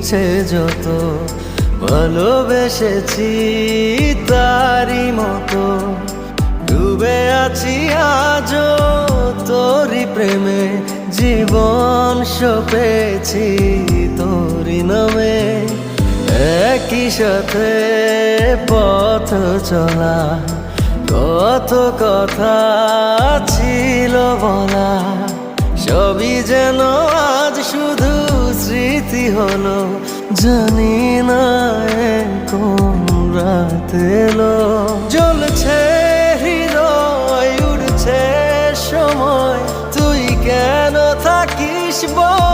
ইচ্ছে যত ভালোবেসেছি তারই মতো ডুবে আছি আজও তোরই প্রেমে জীবন সপেছি তোরই নামে একই সাথে পথ চলা কত কথা ছিল বলা সবই যেন আজ শুধু স্মৃতি হলো জানি না কোন রাত এলো জ্বলছে হৃদয় উড়ছে সময় তুই কেন থাকিস বল